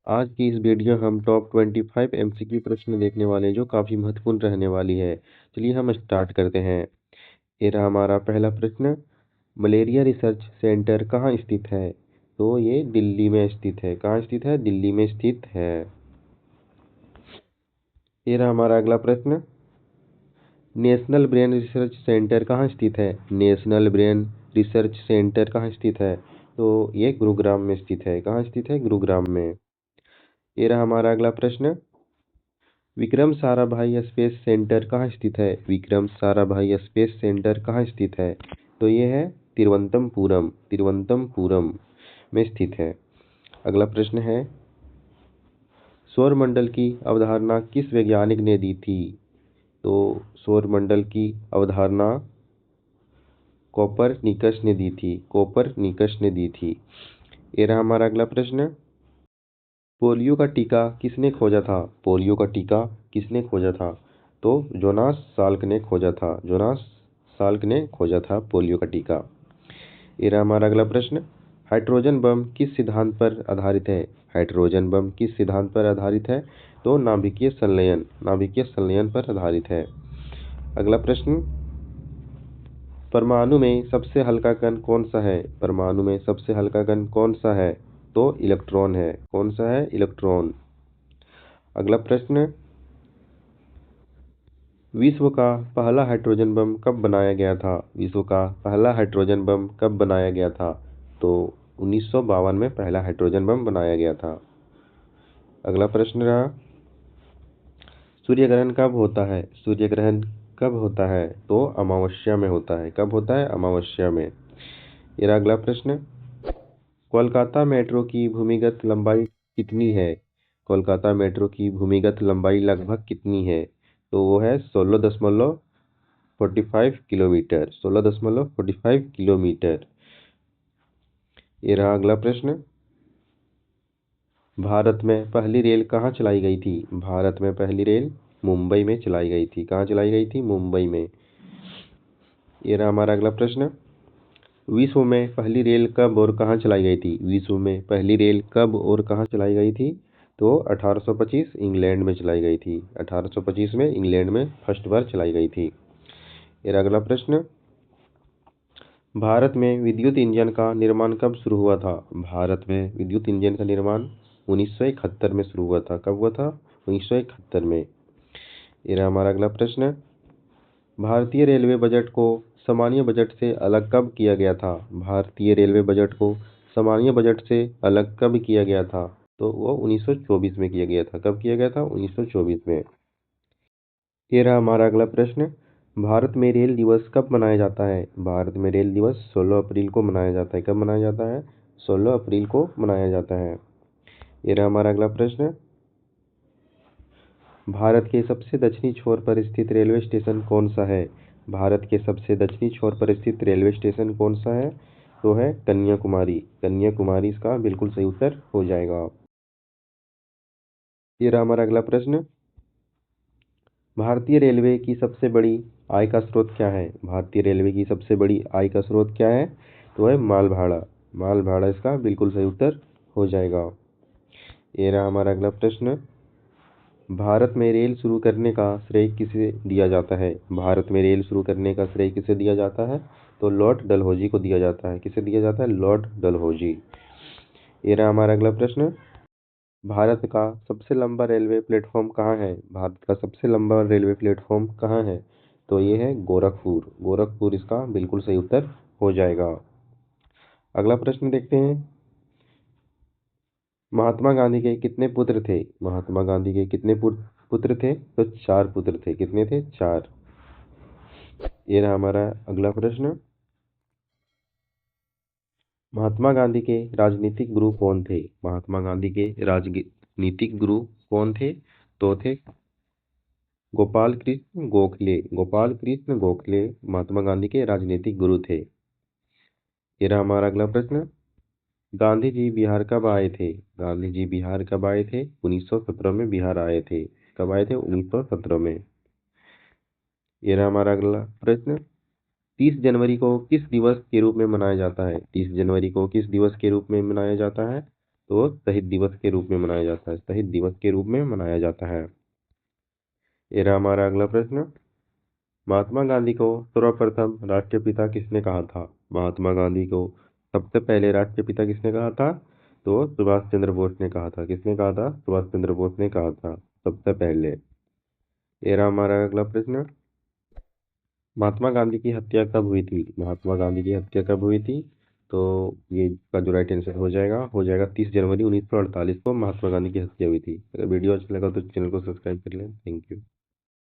आज की इस वीडियो हम टॉप 25 एमसीक्यू प्रश्न देखने वाले हैं जो काफ़ी महत्वपूर्ण रहने वाली है। चलिए हम स्टार्ट करते हैं। ये रहा हमारा पहला प्रश्न। मलेरिया रिसर्च सेंटर कहाँ स्थित है? तो ये दिल्ली में स्थित है। कहाँ स्थित है? दिल्ली में स्थित है। ये रहा हमारा अगला प्रश्न। नेशनल ब्रेन रिसर्च सेंटर कहाँ स्थित है? नेशनल ब्रेन रिसर्च सेंटर कहाँ स्थित है? तो ये गुरुग्राम में स्थित है। कहाँ स्थित है? गुरुग्राम में। ये रहा हमारा अगला प्रश्न। विक्रम साराभाई स्पेस सेंटर कहाँ स्थित है? विक्रम साराभाई स्पेस सेंटर कहाँ स्थित है? तो ये है तिरुवनंतपुरम। तिरुवनंतपुरम में स्थित है। अगला प्रश्न है, सौरमंडल की अवधारणा किस वैज्ञानिक ने दी थी? तो सौरमंडल की अवधारणा कोपरनिकस ने दी थी। कोपरनिकस ने दी थी। ये रहा हमारा अगला प्रश्न। पोलियो का टीका किसने खोजा था? पोलियो का टीका किसने खोजा था? तो जोनास साल्क ने खोजा था। जोनास साल्क ने खोजा था पोलियो का टीका। ये रहा हमारा अगला प्रश्न। हाइड्रोजन बम किस सिद्धांत पर आधारित है? हाइड्रोजन बम किस सिद्धांत पर आधारित है? तो नाभिकीय संलयन। नाभिकीय संलयन पर आधारित है। अगला प्रश्न। परमाणु में सबसे हल्का कण कौन सा है? परमाणु में सबसे हल्का कण कौन सा है? तो इलेक्ट्रॉन है। कौन सा है? इलेक्ट्रॉन। अगला प्रश्न। विश्व का पहला हाइड्रोजन बम कब बनाया गया था? विश्व का पहला हाइड्रोजन बम कब बनाया गया था? तो 1952 में पहला हाइड्रोजन बम बनाया गया था। अगला प्रश्न रहा, सूर्य ग्रहण कब होता है? सूर्य ग्रहण कब होता है? तो अमावस्या में होता है। कब होता है? अमावस्या में। ये रहा अगला प्रश्न। कोलकाता मेट्रो की भूमिगत लंबाई कितनी है? कोलकाता मेट्रो की भूमिगत लंबाई लगभग कितनी है? तो वो है 16.45 किलोमीटर। 16.45 किलोमीटर। ये रहा अगला प्रश्न। भारत में पहली रेल कहाँ चलाई गई थी? भारत में पहली रेल मुंबई में चलाई गई थी। कहाँ चलाई गई थी? मुंबई में। ये रहा हमारा अगला प्रश्न। विश्व में पहली रेल कब और कहाँ चलाई गई थी? विश्व में पहली रेल कब और कहाँ चलाई गई थी? तो 1825 इंग्लैंड में चलाई गई थी। 1825 में इंग्लैंड में फर्स्ट बार चलाई गई थी। ये रहा अगला प्रश्न। भारत में विद्युत इंजन का निर्माण कब शुरू हुआ था? भारत में विद्युत इंजन का निर्माण 1971 में शुरू हुआ था। कब हुआ था? 1971 में। ये रहा हमारा अगला प्रश्न। भारतीय रेलवे बजट को सामान्य बजट से अलग कब किया गया था? भारतीय रेलवे बजट को सामान्य बजट से अलग कब किया गया था? तो वो 1924 में किया गया था। कब किया गया था? 1924 में। ये रहा हमारा अगला प्रश्न। भारत में रेल दिवस कब मनाया जाता है? भारत में रेल दिवस 16 अप्रैल को मनाया जाता है। कब मनाया जाता है? 16 अप्रैल को मनाया जाता है। ये रहा हमारा अगला प्रश्न। भारत के सबसे दक्षिणी छोर पर स्थित रेलवे स्टेशन कौन सा है? भारत के सबसे दक्षिणी छोर पर स्थित रेलवे स्टेशन कौन सा है? तो है कन्याकुमारी। कन्याकुमारी इसका बिल्कुल सही उत्तर हो जाएगा। ये रहा हमारा अगला प्रश्न। भारतीय रेलवे की सबसे बड़ी आय का स्रोत क्या है? भारतीय रेलवे की सबसे बड़ी आय का स्रोत क्या है? तो है माल भाड़ा। माल भाड़ा इसका बिल्कुल सही उत्तर हो जाएगा। ये रहा हमारा अगला प्रश्न। भारत में रेल शुरू करने का श्रेय किसे दिया जाता है? भारत में रेल शुरू करने का श्रेय किसे दिया जाता है? तो लॉर्ड डलहौजी को दिया जाता है। किसे दिया जाता है? लॉर्ड डलहौजी। ये रहा हमारा अगला प्रश्न। भारत का सबसे लंबा रेलवे प्लेटफॉर्म कहाँ है? भारत का सबसे लंबा रेलवे प्लेटफॉर्म कहाँ है? तो ये है गोरखपुर। गोरखपुर इसका बिल्कुल सही उत्तर हो जाएगा। अगला प्रश्न देखते हैं। महात्मा गांधी के कितने पुत्र थे? महात्मा गांधी के कितने पुत्र थे? तो 4 पुत्र थे। कितने थे? 4। ये रहा हमारा अगला प्रश्न। महात्मा गांधी के राजनीतिक गुरु कौन थे? महात्मा गांधी के राजनीतिक गुरु कौन थे? तो थे गोपाल कृष्ण गोखले। गोपाल कृष्ण गोखले महात्मा गांधी के राजनीतिक गुरु थे। ये रहा हमारा अगला प्रश्न। गांधी जी बिहार कब आए थे? गांधी जी बिहार कब आए थे? 1917 में बिहार आए थे। कब आए थे? 1917 में। ये रहा हमारा अगला प्रश्न। 30 जनवरी को किस दिवस के रूप में मनाया जाता है? 30 जनवरी को किस दिवस के रूप में मनाया जाता है? तो शहीद दिवस के रूप में मनाया जाता है, शहीद दिवस के रूप में मनाया जाता है। ये रहा हमारा अगला प्रश्न। महात्मा गांधी को सर्वप्रथम राष्ट्रपिता किसने कहा था? महात्मा गांधी को सबसे पहले राष्ट्रपिता किसने कहा था? तो सुभाष चंद्र बोस ने कहा था। किसने कहा था? सुभाष चंद्र बोस ने कहा था सबसे पहले। ये रहा हमारा अगला प्रश्न। महात्मा गांधी की हत्या कब हुई थी? महात्मा गांधी की हत्या कब हुई थी? तो ये का जो राइट आंसर हो जाएगा 30 जनवरी 1948 को महात्मा गांधी की हत्या हुई थी। अगर वीडियो अच्छा लगा तो चैनल को सब्सक्राइब कर लें। Thank you.